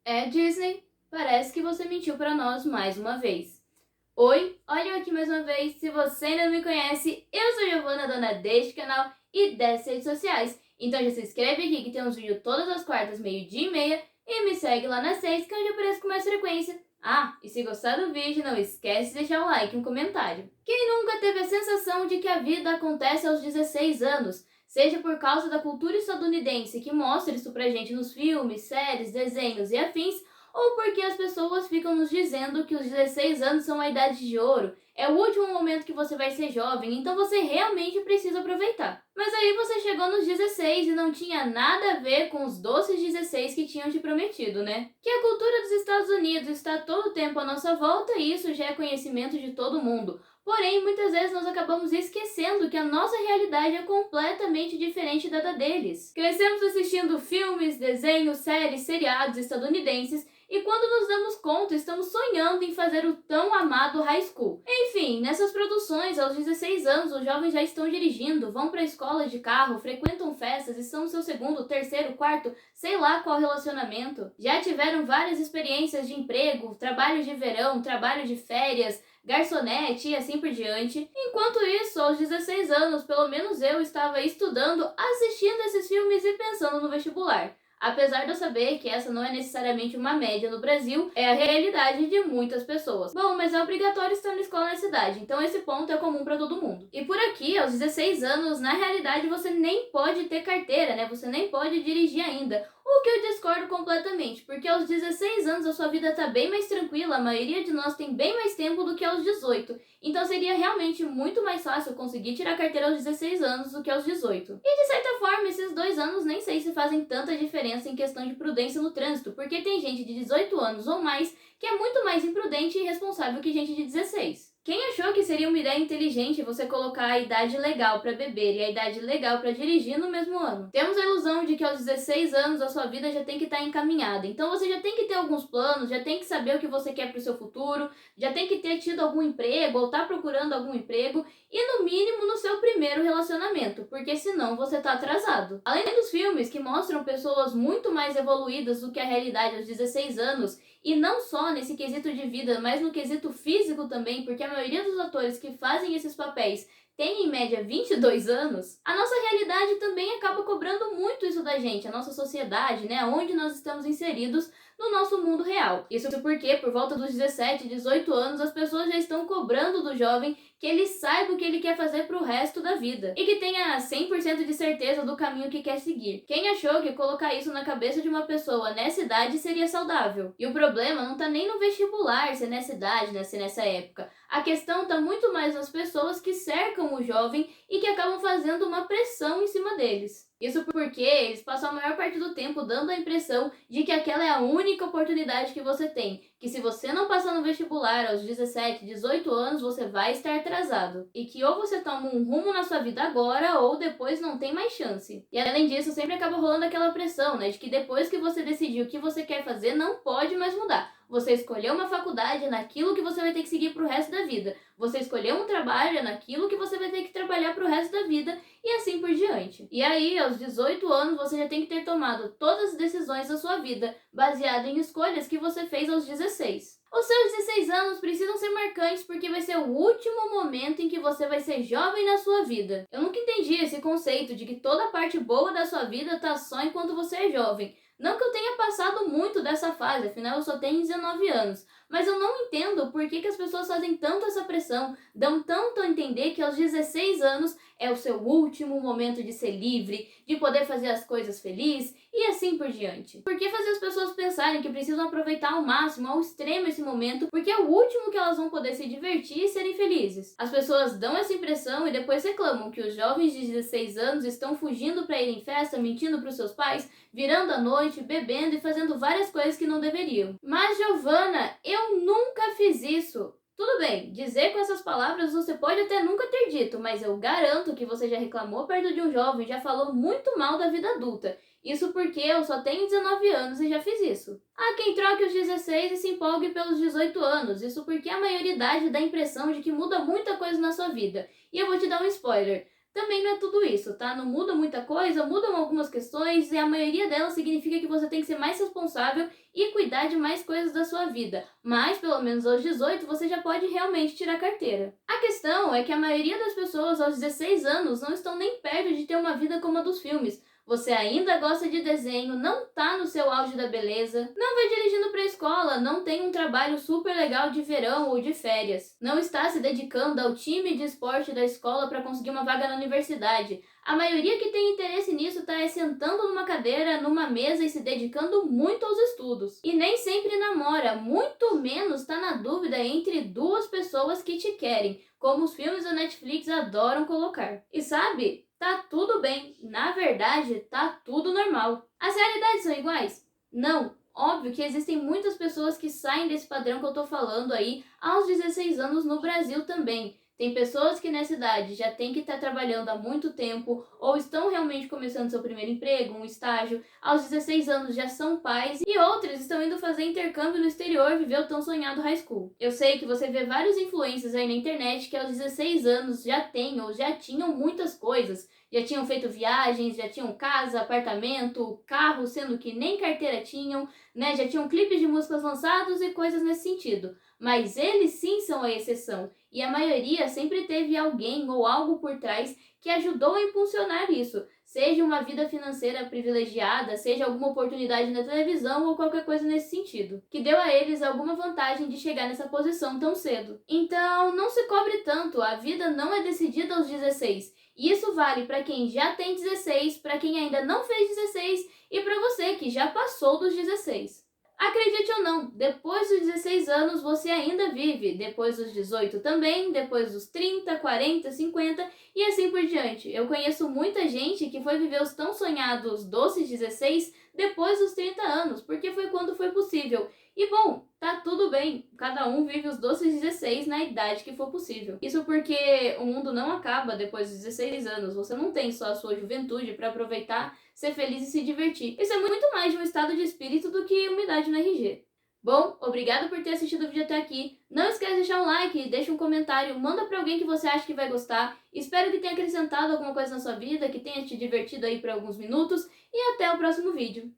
É, Disney, parece que você mentiu pra nós mais uma vez. Oi, olha eu aqui mais uma vez. Se você ainda não me conhece, eu sou Giovana, dona deste canal e dessas redes sociais. Então já se inscreve aqui que tem uns vídeos todas as quartas, meio-dia e meia, e me segue lá nas 6 que é onde eu apareço com mais frequência. Ah, e se gostar do vídeo, não esquece de deixar um like e um comentário. Quem nunca teve a sensação de que a vida acontece aos 16 anos? Seja por causa da cultura estadunidense que mostra isso pra gente nos filmes, séries, desenhos e afins, ou porque as pessoas ficam nos dizendo que os 16 anos são a idade de ouro, é o último momento que você vai ser jovem, então você realmente precisa aproveitar. Mas aí você chegou nos 16 e não tinha nada a ver com os doces 16 que tinham te prometido, né? Que a cultura dos Estados Unidos está todo o tempo à nossa volta e isso já é conhecimento de todo mundo. Porém, muitas vezes nós acabamos esquecendo que a nossa realidade é completamente diferente da deles. Crescemos assistindo filmes, desenhos, séries, seriados estadunidenses e quando nos damos conta, estamos sonhando em fazer o tão amado high school. Enfim, nessas produções, aos 16 anos, os jovens já estão dirigindo, vão para a escola de carro, frequentam festas, estão no seu segundo, terceiro, quarto, sei lá qual relacionamento. Já tiveram várias experiências de emprego, trabalho de verão, trabalho de férias, garçonete e assim por diante. Enquanto isso, aos 16 anos, pelo menos eu estava estudando, assistindo esses filmes e pensando no vestibular. Apesar de eu saber que essa não é necessariamente uma média no Brasil, é a realidade de muitas pessoas. Bom, mas é obrigatório estar na escola na cidade, então esse ponto é comum para todo mundo. E por aqui, aos 16 anos, na realidade você nem pode ter carteira, né? Você nem pode dirigir ainda. O que eu discordo completamente, porque aos 16 anos a sua vida tá bem mais tranquila, a maioria de nós tem bem mais tempo do que aos 18. Então seria realmente muito mais fácil conseguir tirar a carteira aos 16 anos do que aos 18. E de certa forma, esses 2 anos nem sei se fazem tanta diferença em questão de prudência no trânsito, porque tem gente de 18 anos ou mais que é muito mais imprudente e irresponsável que gente de 16. Quem achou que seria uma ideia inteligente você colocar a idade legal para beber e a idade legal para dirigir no mesmo ano? Temos a ilusão de que aos 16 anos a sua vida já tem que estar encaminhada. Então você já tem que ter alguns planos, já tem que saber o que você quer para o seu futuro, já tem que ter tido algum emprego ou tá procurando algum emprego e no mínimo no seu primeiro relacionamento, porque senão você tá atrasado. Além dos filmes que mostram pessoas muito mais evoluídas do que a realidade aos 16 anos, e não só nesse quesito de vida, mas no quesito físico também, porque a maioria dos atores que fazem esses papéis tem em média 22 anos, a nossa realidade também acaba cobrando muito isso da gente, a nossa sociedade, né, onde nós estamos inseridos no nosso mundo real. Isso porque, por volta dos 17, 18 anos, as pessoas já estão cobrando do jovem que ele saiba o que ele quer fazer pro resto da vida e que tenha 100% de certeza do caminho que quer seguir. Quem achou que colocar isso na cabeça de uma pessoa nessa idade seria saudável? E o problema não tá nem no vestibular, se é nessa idade, né, se é nessa época. A questão tá muito mais nas pessoas que cercam o jovem e que acabam fazendo uma pressão em cima deles. Isso porque eles passam a maior parte do tempo dando a impressão de que aquela é a única oportunidade que você tem, que se você não passar no vestibular aos 17, 18 anos, você vai estar atrasado, e que ou você toma um rumo na sua vida agora ou depois não tem mais chance. E além disso, sempre acaba rolando aquela pressão, né, de que depois que você decidiu o que você quer fazer, não pode mais mudar. Você escolheu uma faculdade, é naquilo que você vai ter que seguir pro resto da vida. Você escolheu um trabalho, é naquilo que você vai ter que trabalhar pro resto da vida e assim por diante. E aí, aos 18 anos, você já tem que ter tomado todas as decisões da sua vida, baseado em escolhas que você fez aos 16. Os seus 16 anos precisam ser marcantes porque vai ser o último momento em que você vai ser jovem na sua vida. Eu nunca entendi esse conceito de que toda a parte boa da sua vida tá só enquanto você é jovem. Não que eu tenha passado muito dessa fase, afinal eu só tenho 19 anos, mas eu não entendo por que as pessoas fazem tanto essa pressão, dão tanto a entender que aos 16 anos é o seu último momento de ser livre, de poder fazer as coisas feliz e assim por diante. Por que fazer as pessoas pensarem que precisam aproveitar ao máximo, ao extremo esse momento, porque é o último que elas vão poder se divertir e serem felizes? As pessoas dão essa impressão e depois reclamam que os jovens de 16 anos estão fugindo para ir em festa, mentindo para os seus pais, virando a noite, bebendo e fazendo várias coisas que não deveriam. Mas, Giovana, eu nunca fiz isso. Tudo bem, dizer com essas palavras você pode até nunca ter dito, mas eu garanto que você já reclamou perto de um jovem, já falou muito mal da vida adulta. Isso porque eu só tenho 19 anos e já fiz isso. Há quem troque os 16 e se empolgue pelos 18 anos, isso porque a maioridade dá a impressão de que muda muita coisa na sua vida. E eu vou te dar um spoiler. Também não é tudo isso, tá? Não muda muita coisa, mudam algumas questões e a maioria delas significa que você tem que ser mais responsável e cuidar de mais coisas da sua vida. Mas, pelo menos aos 18, você já pode realmente tirar carteira. A questão é que a maioria das pessoas aos 16 anos não estão nem perto de ter uma vida como a dos filmes. Você ainda gosta de desenho, não tá no seu auge da beleza, não vai dirigindo pra escola, não tem um trabalho super legal de verão ou de férias, não está se dedicando ao time de esporte da escola para conseguir uma vaga na universidade. A maioria que tem interesse nisso está sentando numa cadeira, numa mesa e se dedicando muito aos estudos. E nem sempre namora, muito menos está na dúvida entre duas pessoas que te querem, como os filmes da Netflix adoram colocar. E sabe? Tá tudo bem, na verdade, tá tudo normal. As realidades são iguais? Não. Óbvio que existem muitas pessoas que saem desse padrão que eu tô falando aí aos 16 anos no Brasil também. Tem pessoas que nessa idade já têm que estar trabalhando há muito tempo ou estão realmente começando seu primeiro emprego, um estágio. Aos 16 anos já são pais e outros estão indo fazer intercâmbio no exterior viver o tão sonhado high school. Eu sei que você vê vários influencers aí na internet que aos 16 anos já têm ou já tinham muitas coisas. Já tinham feito viagens, já tinham casa, apartamento, carro, sendo que nem carteira tinham, né? Já tinham clipes de músicas lançados e coisas nesse sentido. Mas eles sim são a exceção. E a maioria sempre teve alguém ou algo por trás que ajudou a impulsionar isso. Seja uma vida financeira privilegiada, seja alguma oportunidade na televisão ou qualquer coisa nesse sentido, que deu a eles alguma vantagem de chegar nessa posição tão cedo. Então, não se cobre tanto, a vida não é decidida aos 16. E isso vale para quem já tem 16, para quem ainda não fez 16 e para você que já passou dos 16. Acredite ou não, depois dos 16 anos você ainda vive, depois dos 18 também, depois dos 30, 40, 50 e assim por diante. Eu conheço muita gente que foi viver os tão sonhados doces 16 depois dos 30 anos, porque foi quando foi possível. E bom, tá tudo bem, cada um vive os doces 16 na idade que for possível. Isso porque o mundo não acaba depois dos 16 anos, você não tem só a sua juventude para aproveitar, ser feliz e se divertir. Isso é muito mais de um estado de espírito do que uma idade no RG. Bom, obrigado por ter assistido o vídeo até aqui. Não esquece de deixar um like, deixa um comentário, manda pra alguém que você acha que vai gostar. Espero que tenha acrescentado alguma coisa na sua vida, que tenha te divertido aí por alguns minutos e até o próximo vídeo.